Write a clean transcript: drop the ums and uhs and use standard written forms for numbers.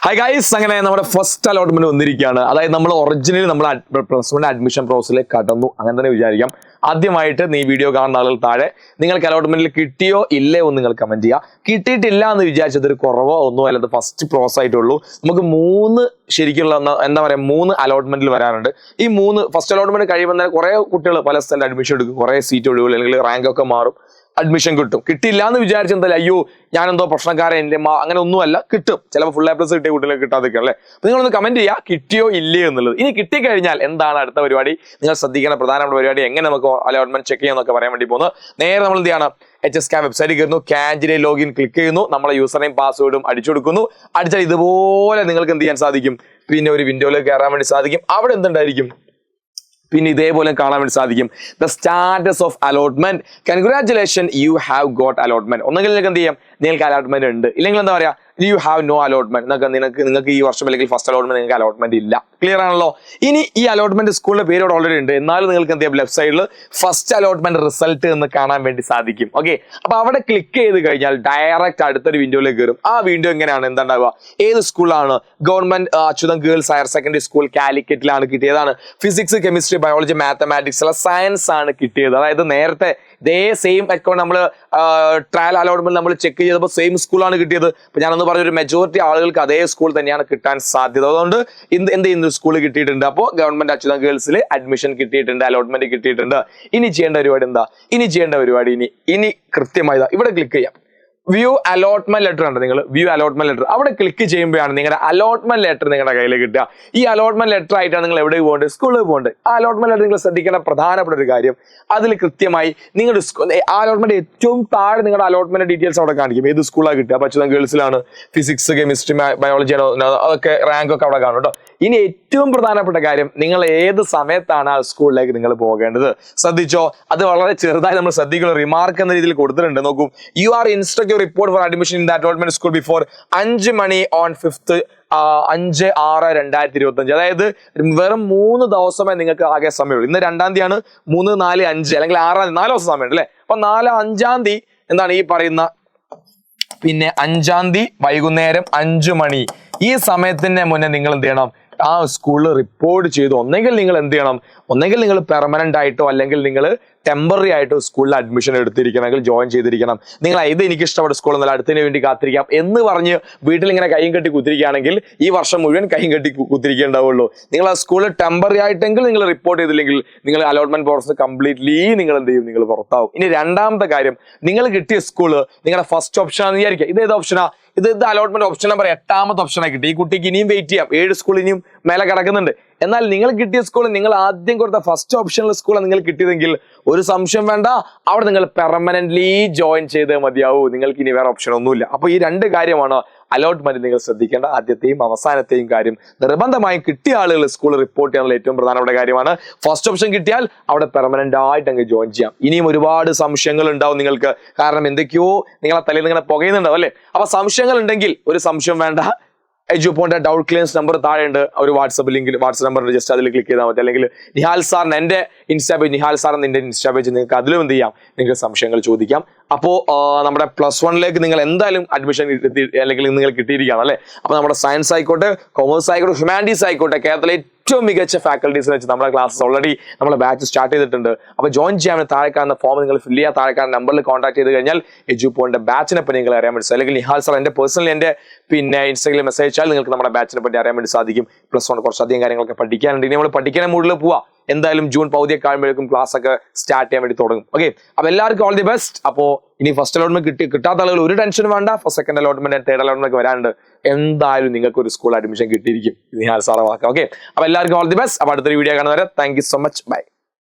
Hi guys, അങ്ങനെ നമ്മുടെ first allotment വന്നിരിക്കുകയാണ്. അതായത് നമ്മൾ ഒറിജിനലി നമ്മൾ +1 അഡ്മിഷൻ പ്രോസസ്സിലേക്ക് കടന്നു, അങ്ങനെ തന്നെ വിചാരിക്കാം. ആദ്യമായിട്ട് നീ വീഡിയോ കാണുന്ന ആളുകൾ താഴെ നിങ്ങൾക്ക് അലോട്ട്മെന്റിൽ കിട്ടിയോ ഇല്ലയോ എന്ന് നിങ്ങൾ കമന്റ് ചെയ്യുക. കിട്ടിയിട്ടില്ല എന്ന് വിചാരിച്ചത് ഒരു കുറവോ ഒന്നും അല്ലാതെ ഫസ്റ്റ് പ്രോസസ് ആയിട്ടുള്ളൂ. നമുക്ക് ശരിക്കുള്ള എന്താ പറയുക 3 അലോട്ട്മെന്റിൽ വരാറുണ്ട്. ഈ ഫസ്റ്റ് അലോട്ട്മെന്റ് കഴിയുമ്പോൾ തന്നെ കുറെ കുട്ടികൾ പല സ്ഥലത്ത് അഡ്മിഷൻ എടുക്കും, കുറെ സീറ്റ് ഒഴിവുകൾ അല്ലെങ്കിൽ റാങ്ക് ഒക്കെ മാറും, അഡ്മിഷൻ കിട്ടും. കിട്ടിയില്ല എന്ന് വിചാരിച്ച എന്തായാലും അയ്യോ ഞാനെന്തോ പ്രശ്നക്കാരൻ, എൻ്റെ അങ്ങനെ ഒന്നുമല്ല, കിട്ടും. ചിലപ്പോൾ ഫുൾ A+ കിട്ടിയ കുട്ടികളെ കിട്ടാതൊക്കെ അല്ലേ. അപ്പൊ നിങ്ങളൊന്ന് കമന്റ് ചെയ്യുക കിട്ടിയോ ഇല്ലയോ എന്നുള്ളത്. ഇനി കിട്ടിക്കഴിഞ്ഞാൽ എന്താണ് അടുത്ത പരിപാടി, നിങ്ങൾ ശ്രദ്ധിക്കേണ്ട പ്രധാനപ്പെട്ട പരിപാടി, എങ്ങനെ നമുക്ക് അലോട്ട്മെന്റ് ചെക്ക് ചെയ്യാന്നൊക്കെ പറയാൻ വേണ്ടി പോകുന്നത്. നേരെ നമ്മൾ എന്ത് ചെയ്യണം, HSCAM വെബ്സൈറ്റിൽ കയറുന്നു, കാൻഡിഡേറ്റ് ലോഗിൻ ക്ലിക്ക് ചെയ്യുന്നു, നമ്മളെ യൂസർ നെയിം പാസ്വേഡും അടിച്ചു കൊടുക്കുന്നു. അടിച്ചാൽ ഇതുപോലെ നിങ്ങൾക്ക് എന്ത് ചെയ്യാൻ സാധിക്കും, പിന്നെ ഒരു വിൻഡോയിലേക്ക് കയറാൻ വേണ്ടി സാധിക്കും. അവിടെ എന്തുണ്ടായിരിക്കും, പിന്നെ ഇതേപോലെ കാണാൻ വേണ്ടി സാധിക്കും the status of allotment. Congratulation, you have got allotment. ഒന്നെങ്കിൽ നിങ്ങൾക്ക് എന്ത് ചെയ്യാം, നിങ്ങൾക്ക് അലോട്ട്മെന്റ് ഉണ്ട്, ഇല്ലെങ്കിൽ എന്താ പറയാ യു ഹാവ് നോ അലോട്ട്മെന്റ്. നിങ്ങൾക്ക് ഈ വർഷം അല്ലെങ്കിൽ ഫസ്റ്റ് അലോട്ട്മെന്റ് നിങ്ങൾക്ക് അലോട്ട്മെന്റ് ഇല്ല. ക്ലിയർ ആണല്ലോ. ഇനി ഈ അലോട്ട്മെന്റ് സ്കൂളിന്റെ പേര് ഓൾറെഡി ഉണ്ട്, എന്നാലും നിങ്ങൾക്ക് എന്ത് ചെയ്യാം, ലെഫ്റ്റ് സൈഡിൽ ഫസ്റ്റ് അലോട്ട്മെന്റ് റിസൾട്ട് എന്ന് കാണാൻ വേണ്ടി സാധിക്കും. ഓക്കെ, അപ്പൊ അവിടെ ക്ലിക്ക് ചെയ്ത് കഴിഞ്ഞാൽ ഡയറക്റ്റ് അടുത്തൊരു വിൻഡോയിലേക്ക് കയറും. ആ വിൻഡോ എങ്ങനെയാണ്, എന്താ ഉണ്ടാവുക, ഏത് സ്കൂളാണ്, government Achyutham girls higher secondary school കാലിക്കറ്റിലാണ് കിട്ടിയതാണ്. ഫിസിക്സ്, കെമിസ്ട്രി, ബയോളജി, മാത്തമാറ്റിക്സ് അല്ല സയൻസ് ആണ് കിട്ടിയത്. അതായത് നേരത്തെ ഇതേ സെയിം അക്കൗണ്ട് നമ്മൾ ട്രയൽ അലോട്ട്മെന്റ് നമ്മൾ ചെക്ക് ചെയ്തപ്പോൾ സെയിം സ്കൂളാണ് കിട്ടിയത്. അപ്പൊ ഞാനൊന്ന് പറഞ്ഞൊരു മെജോറിറ്റി ആളുകൾക്ക് അതേ സ്കൂൾ തന്നെയാണ് കിട്ടാൻ സാധ്യത. അതുകൊണ്ട് എന്ത് ചെയ്യുന്നു, സ്കൂൾ കിട്ടിയിട്ടുണ്ട്. അപ്പോൾ ഗവൺമെന്റ് അച്യുതം ഗേൾസിൽ അഡ്മിഷൻ കിട്ടിയിട്ടുണ്ട്, അലോട്ട്മെന്റ് കിട്ടിയിട്ടുണ്ട്. ഇനി ചെയ്യേണ്ട പരിപാടി എന്താ, ഇനി കൃത്യമായി ഇവിടെ ക്ലിക്ക് ചെയ്യാം. വ്യൂ അലോട്ട്മെന്റ് ലെറ്റർ ഉണ്ട്, നിങ്ങൾ വ്യൂ അലോട്ട്മെന്റ് ലെറ്റർ അവിടെ ക്ലിക്ക് ചെയ്യുമ്പോഴാണ് നിങ്ങളുടെ അലോട്ട്മെന്റ് ലെറ്റർ നിങ്ങളുടെ കയ്യിൽ കിട്ടുക. ഈ അലോട്ട്മെന്റ് ലെറ്റർ ആയിട്ടാണ് നിങ്ങൾ എവിടെ പോകേണ്ടത്, സ്കൂളിൽ പോകേണ്ടത്. ആ അലോട്ട്മെന്റ് ലെറ്റർ നിങ്ങൾ ശ്രദ്ധിക്കേണ്ട പ്രധാനപ്പെട്ട ഒരു കാര്യം, അതിൽ കൃത്യമായി നിങ്ങളുടെ അലോട്ട്മെന്റ് ഏറ്റവും താഴെ നിങ്ങളുടെ അലോട്ട്മെന്റ് ഡീറ്റെയിൽസ് അവിടെ കാണിക്കും, ഏത് സ്കൂളാണ് കിട്ടുക. അപ്പൊ അച്യുതം ഗേൾസിലാണ്, ഫിസിക്സ്, കെമിസ്ട്രി, ബയോളജി അതൊക്കെ റാങ്ക് ഒക്കെ അവിടെ കാണും കേട്ടോ. ഇനി ഏറ്റവും പ്രധാനപ്പെട്ട കാര്യം, നിങ്ങൾ ഏത് സമയത്താണ് ആ സ്കൂളിലേക്ക് നിങ്ങൾ പോകേണ്ടത് ശ്രദ്ധിച്ചോ. അത് വളരെ ചെറുതായി നമ്മൾ ശ്രദ്ധിക്കുന്ന റിമാർക്ക് എന്ന രീതിയിൽ കൊടുത്തിട്ടുണ്ട്. നോക്കൂ, you are instruct report for admission in the allotment school before 5 മണി on 5th 5/6/2025. അതായത് വെറും 3 ദിവസമേ നിങ്ങൾക്ക് ആകെ സമയമുള്ളൂ. ഇന്ന് 2-ാം തീയതിയാണ്, 3, 4, 5 അല്ലെങ്കിൽ 6-ാം തീയതി 4 ദിവസം സമയമുണ്ട് അല്ലെ. അപ്പൊ 4-5-ാം തീയതി എന്താണ് ഈ പറയുന്ന, പിന്നെ 5-ാം തീയതി വൈകുന്നേരം 5 മണി ഈ സമയത്തിന് മുന്നേ നിങ്ങൾ എന്ത് ചെയ്യണം, ആ സ്കൂളിൽ റിപ്പോർട്ട് ചെയ്തു. ഒന്നെങ്കിൽ നിങ്ങൾ എന്ത് ചെയ്യണം, ഒന്നെങ്കിൽ നിങ്ങൾ പെർമനന്റ് ആയിട്ടോ അല്ലെങ്കിൽ നിങ്ങൾ ടെമ്പററി ആയിട്ടോ സ്കൂളിൽ അഡ്മിഷൻ എടുത്തിരിക്കണമെങ്കിൽ ജോയിൻ ചെയ്തിരിക്കണം. നിങ്ങൾ ഇത് എനിക്ക് ഇഷ്ടപ്പെട്ട സ്കൂൾ എന്നല്ല, അടുത്തതിന് വേണ്ടി കാത്തിരിക്കാം എന്ന് പറഞ്ഞ് വീട്ടിൽ ഇങ്ങനെ കൈയും കെട്ടി കുത്തിരിക്കുകയാണെങ്കിൽ ഈ വർഷം മുഴുവൻ കൈയും കെട്ടി കുത്തിരിക്കേണ്ടാവുള്ളൂ. നിങ്ങൾ ആ സ്കൂളിൽ ടെമ്പററി ആയിട്ടെങ്കിൽ നിങ്ങൾ റിപ്പോർട്ട് ചെയ്തില്ലെങ്കിൽ നിങ്ങൾ അലോട്ട്മെന്റ് പ്രോസസ് കംപ്ലീറ്റ്ലി നിങ്ങൾ എന്ത് ചെയ്യും, നിങ്ങൾ പുറത്താവും. ഇനി രണ്ടാമത്തെ കാര്യം, നിങ്ങൾ കിട്ടിയ സ്കൂള് നിങ്ങളുടെ ഫസ്റ്റ് ഓപ്ഷൻ ആണെന്ന് വിചാരിക്കുക. ഇത് ഏത് ഓപ്ഷനാ, ഇത് അലോട്ട്മെന്റ് ഓപ്ഷൻ നമ്പർ 8-ാമത്തെ ഓപ്ഷനായി കിട്ടി. ഈ കുട്ടിക്ക് ഇനിയും വെയിറ്റ് ചെയ്യാം, 7 സ്കൂൾ ഇനിയും മേലെ കിടക്കുന്നുണ്ട്. എന്നാൽ നിങ്ങൾ കിട്ടിയ സ്കൂൾ, നിങ്ങൾ ആദ്യം കൊടുത്ത ഫസ്റ്റ് ഓപ്ഷനിൽ സ്കൂളാണ് നിങ്ങൾ കിട്ടിയതെങ്കിൽ ഒരു സംശയം വേണ്ട, അവിടെ നിങ്ങൾ പെർമനന്റ്ലി ജോയിൻ ചെയ്തേ മതിയാവൂ. നിങ്ങൾക്ക് ഇനി വേറെ ഓപ്ഷൻ ഒന്നുമില്ല. അപ്പൊ ഈ 2 കാര്യമാണ് അലോട്ട്മെന്റ് നിങ്ങൾ ശ്രദ്ധിക്കേണ്ട. ആദ്യത്തെയും അവസാനത്തെയും കാര്യം, നിർബന്ധമായും കിട്ടിയ ആളുകൾ സ്കൂൾ റിപ്പോർട്ട് ചെയ്യാനുള്ള ഏറ്റവും പ്രധാനപ്പെട്ട കാര്യമാണ്. ഫസ്റ്റ് ഓപ്ഷൻ കിട്ടിയാൽ അവിടെ പെർമനന്റ് ആയിട്ട് അങ്ങ് ജോയിൻ ചെയ്യാം. ഇനിയും ഒരുപാട് സംശയങ്ങൾ ഉണ്ടാവും നിങ്ങൾക്ക്, കാരണം എന്തൊക്കെയോ നിങ്ങളെ തലയിൽ നിങ്ങനെ പുകയുന്നുണ്ടാവും അല്ലെ. അപ്പൊ സംശയങ്ങൾ ഉണ്ടെങ്കിൽ ഒരു സംശയം വേണ്ട, എജുപോന്റെ ഡൗട്ട് ക്ലിയൻസ് നമ്പർ താഴെ ഉണ്ട്, ഒരു വാട്സ്ആപ്പ് ലിങ്കിൽ വാട്സ്ആപ്പ് നമ്പർ ജസ്റ്റ് അതിൽ ക്ലിക്ക് ചെയ്താൽ മതി. അല്ലെങ്കിൽ നിഹാൽ സാറിന് എൻ്റെ ഇൻസ്റ്റാ പേജ്, നിഹാൽ സാർ എന്ന എൻ്റെ ഇൻസ്റ്റാ പേജ്, നിങ്ങൾക്ക് അതിലും എന്ത് ചെയ്യാം, നിങ്ങൾക്ക് സംശയങ്ങൾ ചോദിക്കാം. അപ്പോൾ നമ്മുടെ +1ലേക്ക് നിങ്ങൾ എന്തായാലും അഡ്മിഷൻ അല്ലെങ്കിൽ നിങ്ങൾ കിട്ടിയിരിക്കുകയാണ് അല്ലേ. അപ്പോൾ നമ്മുടെ സയൻസ് ആയിക്കോട്ടെ, കൊമേഴ്സ് ആയിക്കോട്ടെ, ഹ്യൂമാനിറ്റീസ് ആയിക്കോട്ടെ, കേരളത്തിലെ ഏറ്റവും മികച്ച ഫാക്കൽറ്റീസ് വെച്ച് നമ്മുടെ ക്ലാസ്സസ് ഓൾറെഡി നമ്മുടെ ബാച്ച് സ്റ്റാർട്ട് ചെയ്തിട്ടുണ്ട്. അപ്പോൾ ജോയിൻ ചെയ്യാൻ താഴെ കാണുന്ന ഫോം നിങ്ങൾ ഫില്ല് ചെയ്യാൻ താഴെ കാണുന്ന നമ്പറിൽ കോൺടാക്ട് ചെയ്ത് കഴിഞ്ഞാൽ എജുപോന്റെ ബാച്ചിനെ പറ്റി നിങ്ങൾ അറിയാൻ വേണ്ടി സാധിക്കും. അല്ലെങ്കിൽ നിഹാൽ സാർ എൻ്റെ പേഴ്സണലി എൻ്റെ ഇൻസ്റ്റാഗ്രാമിൽ മെസ്സേജ് അയച്ചാൽ നിങ്ങൾക്ക് നമ്മുടെ ബാച്ചിനെ പറ്റി അറിയാൻ വേണ്ടി സാധിക്കും. +1 കുറച്ചധികം കാര്യങ്ങളൊക്കെ പഠിക്കാനുണ്ട്. ഇനി നമ്മൾ പഠിക്കാൻ മൂഡിൽ പോവാം. എന്തായാലും ജൂൺ പകുതിയൊക്കെ ആകുമ്പോഴേക്കും ക്ലാസ് ഒക്കെ സ്റ്റാർട്ട് ചെയ്യാൻ വേണ്ടി തുടങ്ങും. ഓക്കെ, അപ്പൊ എല്ലാവർക്കും ഓൾ ദി ബെസ്റ്റ്. അപ്പോൾ ഇനി ഫസ്റ്റ് അലോട്ട്മെന്റ് കിട്ടാത്ത ആളുകൾ ഒരു ടെൻഷൻ വേണ്ട. സെക്കൻഡ് അലോട്ട്മെന്റ്, തേർഡ് അലോട്ട്മെന്റ് ഒക്കെ വരാനുണ്ട്. എന്തായാലും നിങ്ങൾക്ക് ഒരു സ്കൂൾ അഡ്മിഷൻ കിട്ടിയിരിക്കും, നിഹാൽ സാറെ വാക്കാം. ഓക്കെ, അപ്പൊ എല്ലാവർക്കും ഓൾ ദി ബെസ്റ്റ്. അപ്പൊ അടുത്തൊരു വീഡിയോ കാണുന്നവരെ thank you so much, by.